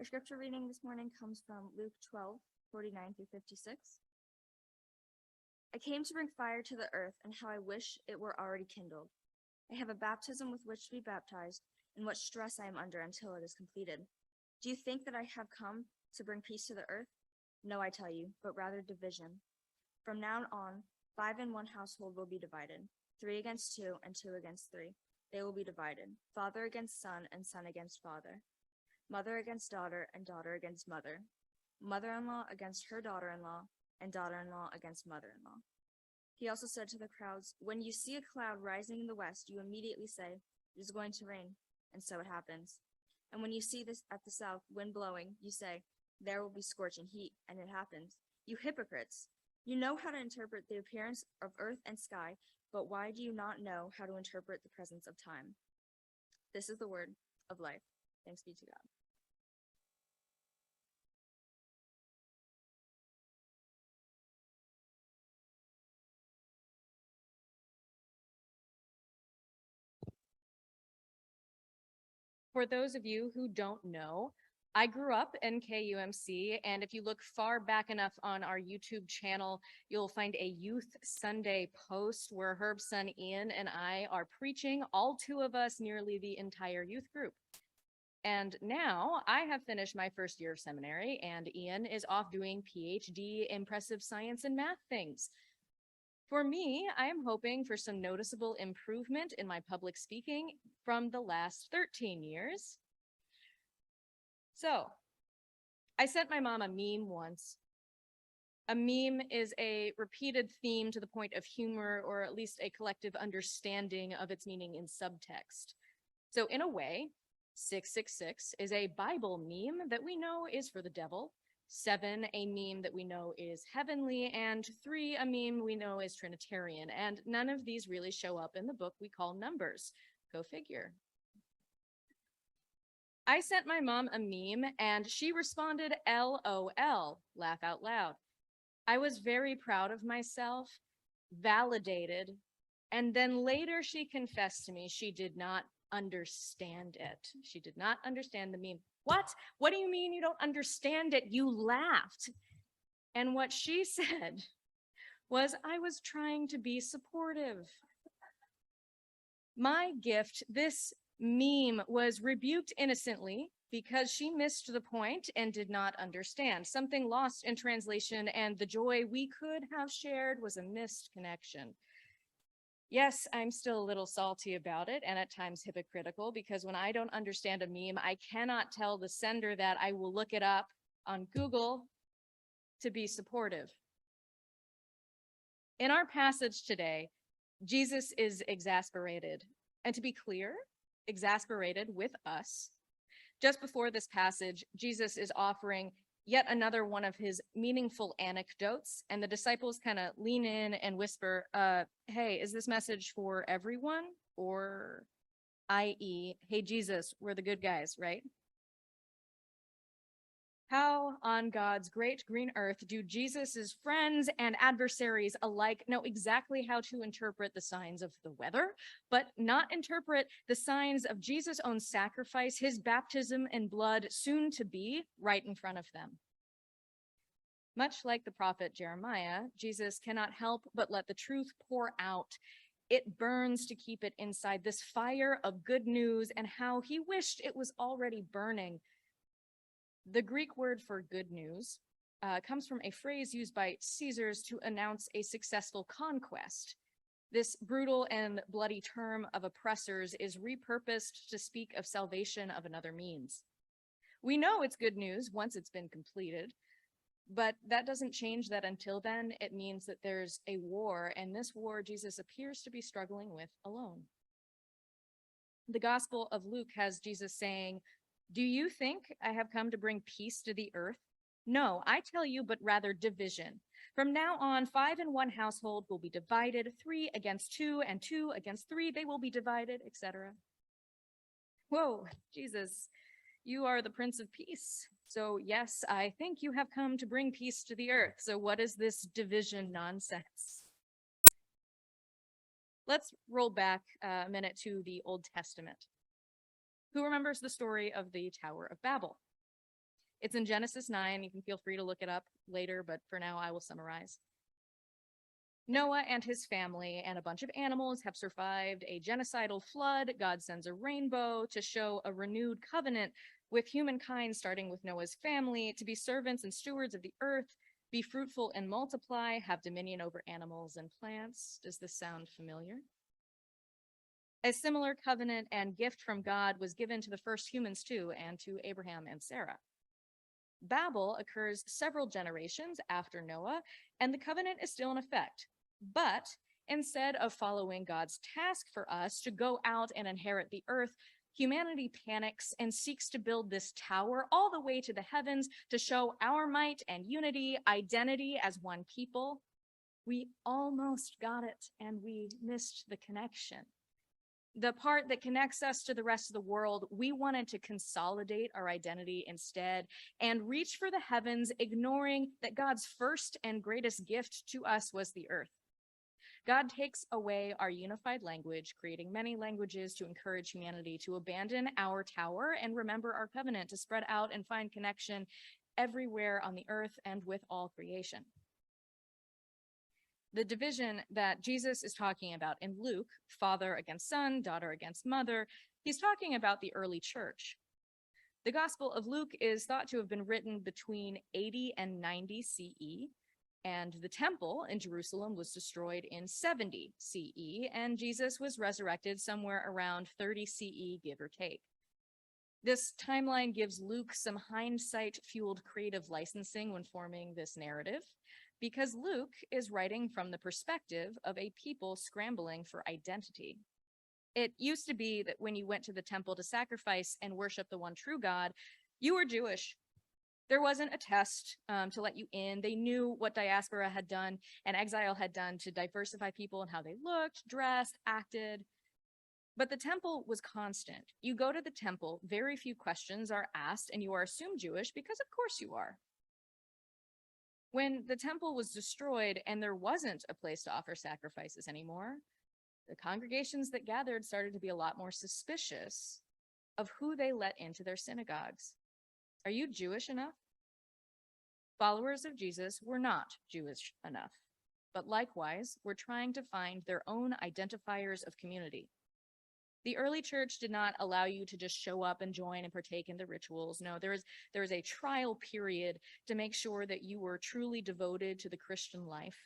Our scripture reading this morning comes from Luke 12:49 through 56. I came to bring fire to the earth, and how I wish it were already kindled. I have a baptism with which to be baptized, and what stress I am under until it is completed. Do you think that I have come to bring peace to the earth? No, I tell you, but rather division. From now on, 5 in one household will be divided, 3 against 2, and 2 against 3. They will be divided, father against son, and son against father, mother against daughter, and daughter against mother, mother-in-law against her daughter-in-law, and daughter-in-law against mother-in-law. He also said to the crowds, when you see a cloud rising in the west, you immediately say, it is going to rain, and so it happens. And when you see this at the south, wind blowing, you say, there will be scorching heat, and it happens. You hypocrites! You know how to interpret the appearance of earth and sky, but why do you not know how to interpret the presence of time? This is the word of life. Thanks be to God. For those of you who don't know, I grew up in KUMC, and if you look far back enough on our YouTube channel, you'll find a Youth Sunday post where Herb's son Ian and I are preaching, all 2 of us, nearly the entire youth group. And now I have finished my first year of seminary, and Ian is off doing PhD impressive science and math things. For me, I am hoping for some noticeable improvement in my public speaking from the last 13 years. So, I sent my mom a meme once. A meme is a repeated theme to the point of humor, or at least a collective understanding of its meaning in subtext. So in a way, 666 is a Bible meme that we know is for the devil, 7 a meme that we know is heavenly, and 3 a meme we know is Trinitarian, and none of these really show up in the book we call Numbers. Go figure. I sent my mom a meme and she responded LOL, laugh out loud. I was very proud of myself, validated, and then later she confessed to me she did not understand it. She did not understand the meme. What? What do you mean you don't understand it? You laughed. And what she said was, I was trying to be supportive. My gift, this meme, was rebuked innocently because she missed the point and did not understand. Something lost in translation, and the joy we could have shared was a missed connection. Yes, I'm still a little salty about it and at times hypocritical, because when I don't understand a meme, I cannot tell the sender that I will look it up on Google to be supportive. In our passage today, Jesus is exasperated, and to be clear, exasperated with us. Just before this passage, Jesus is offering yet another one of his meaningful anecdotes, and the disciples kind of lean in and whisper, hey, is this message for everyone? Or, i.e., hey, Jesus, we're the good guys, right? How on God's great green earth do Jesus's friends and adversaries alike know exactly how to interpret the signs of the weather, but not interpret the signs of Jesus' own sacrifice, his baptism and blood soon to be right in front of them? Much like the prophet Jeremiah, Jesus cannot help but let the truth pour out. It burns to keep it inside, this fire of good news, and how he wished it was already burning. The Greek word for good news comes from a phrase used by Caesars to announce a successful conquest. This brutal and bloody term of oppressors is repurposed to speak of salvation of another means. We know it's good news once it's been completed, but that doesn't change that until then, it means that there's a war, and this war Jesus appears to be struggling with alone. The Gospel of Luke has Jesus saying, do you think I have come to bring peace to the earth? No, I tell you, but rather division. From now on, 5 in one household will be divided, 3 against 2, and 2 against 3, they will be divided, etc. Whoa, Jesus, you are the Prince of Peace. So yes, I think you have come to bring peace to the earth. So what is this division nonsense? Let's roll back a minute to the Old Testament. Who remembers the story of the Tower of Babel? It's in Genesis 9. You can feel free to look it up later, but for now I will summarize. Noah and his family and a bunch of animals have survived a genocidal flood. God sends a rainbow to show a renewed covenant with humankind, starting with Noah's family, to be servants and stewards of the earth, be fruitful and multiply, have dominion over animals and plants. Does this sound familiar? A similar covenant and gift from God was given to the first humans too, and to Abraham and Sarah. Babel occurs several generations after Noah, and the covenant is still in effect. But instead of following God's task for us to go out and inherit the earth, humanity panics and seeks to build this tower all the way to the heavens to show our might and unity, identity as one people. We almost got it, and we missed the connection. The part that connects us to the rest of the world, we wanted to consolidate our identity instead and reach for the heavens, ignoring that God's first and greatest gift to us was the earth. God takes away our unified language, creating many languages to encourage humanity to abandon our tower and remember our covenant, to spread out and find connection everywhere on the earth and with all creation. The division that Jesus is talking about in Luke, father against son, daughter against mother, he's talking about the early church. The Gospel of Luke is thought to have been written between 80 and 90 CE, and the temple in Jerusalem was destroyed in 70 CE, and Jesus was resurrected somewhere around 30 CE, give or take. This timeline gives Luke some hindsight-fueled creative licensing when forming this narrative, because Luke is writing from the perspective of a people scrambling for identity. It used to be that when you went to the temple to sacrifice and worship the one true God, you were Jewish. There wasn't a test to let you in. They knew what diaspora had done and exile had done to diversify people and how they looked, dressed, acted. But the temple was constant. You go to the temple, very few questions are asked, and you are assumed Jewish because of course you are. When the temple was destroyed and there wasn't a place to offer sacrifices anymore, the congregations that gathered started to be a lot more suspicious of who they let into their synagogues. Are you Jewish enough? Followers of Jesus were not Jewish enough, but likewise were trying to find their own identifiers of community. The early church did not allow you to just show up and join and partake in the rituals. No, there is a trial period to make sure that you were truly devoted to the Christian life.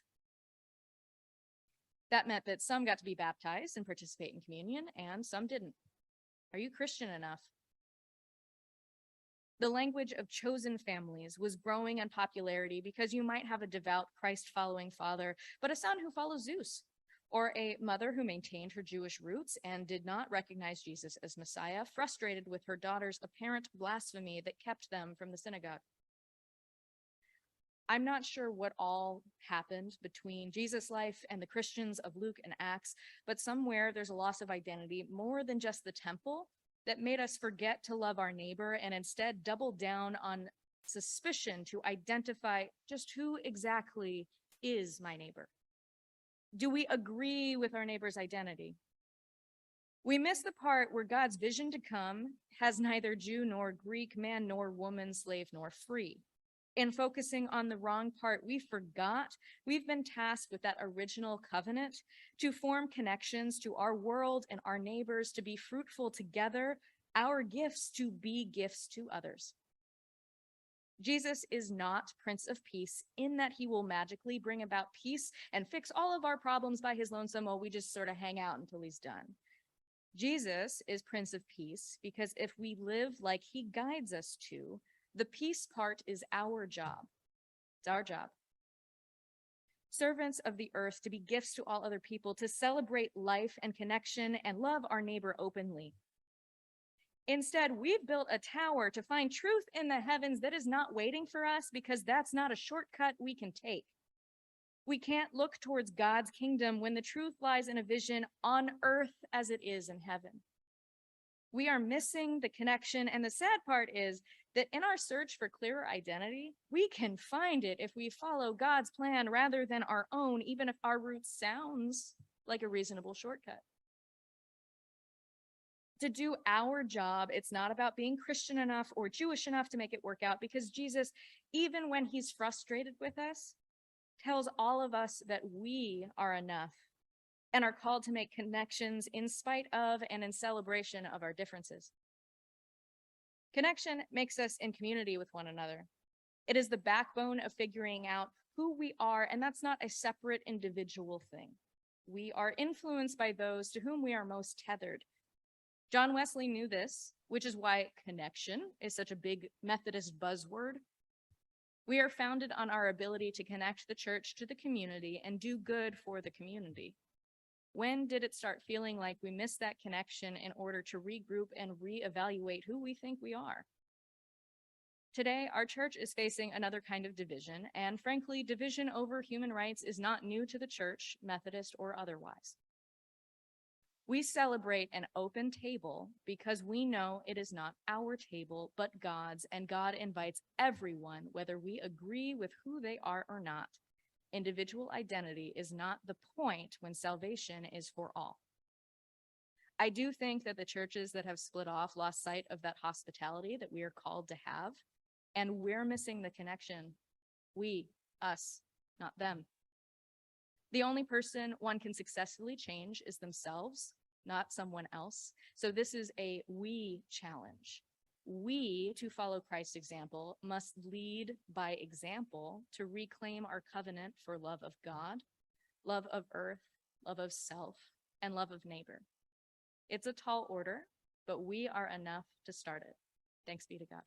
That meant that some got to be baptized and participate in communion, and some didn't. Are you Christian enough? The language of chosen families was growing in popularity because you might have a devout Christ-following father, but a son who follows Zeus, or a mother who maintained her Jewish roots and did not recognize Jesus as Messiah, frustrated with her daughter's apparent blasphemy that kept them from the synagogue. I'm not sure what all happened between Jesus' life and the Christians of Luke and Acts, but somewhere there's a loss of identity more than just the temple that made us forget to love our neighbor and instead double down on suspicion to identify just who exactly is my neighbor. Do we agree with our neighbor's identity? We miss the part where God's vision to come has neither Jew nor Greek, man nor woman, slave nor free. In focusing on the wrong part, we forgot we've been tasked with that original covenant to form connections to our world and our neighbors, to be fruitful together, our gifts to be gifts to others. Jesus is not Prince of Peace in that he will magically bring about peace and fix all of our problems by his lonesome while we just sort of hang out until he's done. Jesus is Prince of Peace because if we live like he guides us to, the peace part is our job. It's our job. Servants of the earth, to be gifts to all other people, to celebrate life and connection and love our neighbor openly. Instead, we've built a tower to find truth in the heavens that is not waiting for us because that's not a shortcut we can take. We can't look towards God's kingdom when the truth lies in a vision on earth as it is in heaven. We are missing the connection, and the sad part is that in our search for clearer identity, we can find it if we follow God's plan rather than our own, even if our route sounds like a reasonable shortcut. to do our job. It's not about being Christian enough or Jewish enough to make it work out, because Jesus, even when he's frustrated with us, tells all of us that we are enough and are called to make connections in spite of and in celebration of our differences. Connection makes us in community with one another. It is the backbone of figuring out who we are, and that's not a separate individual thing. We are influenced by those to whom we are most tethered. John Wesley knew this, which is why connection is such a big Methodist buzzword. We are founded on our ability to connect the church to the community and do good for the community. When did it start feeling like we missed that connection in order to regroup and reevaluate who we think we are? Today, our church is facing another kind of division, and frankly, division over human rights is not new to the church, Methodist or otherwise. We celebrate an open table because we know it is not our table, but God's, and God invites everyone, whether we agree with who they are or not. Individual identity is not the point when salvation is for all. I do think that the churches that have split off lost sight of that hospitality that we are called to have, and we're missing the connection. We, us, not them. The only person one can successfully change is themselves, not someone else. So this is a we challenge. We, to follow Christ's example, must lead by example to reclaim our covenant for love of God, love of earth, love of self, and love of neighbor. It's a tall order, but we are enough to start it. Thanks be to God.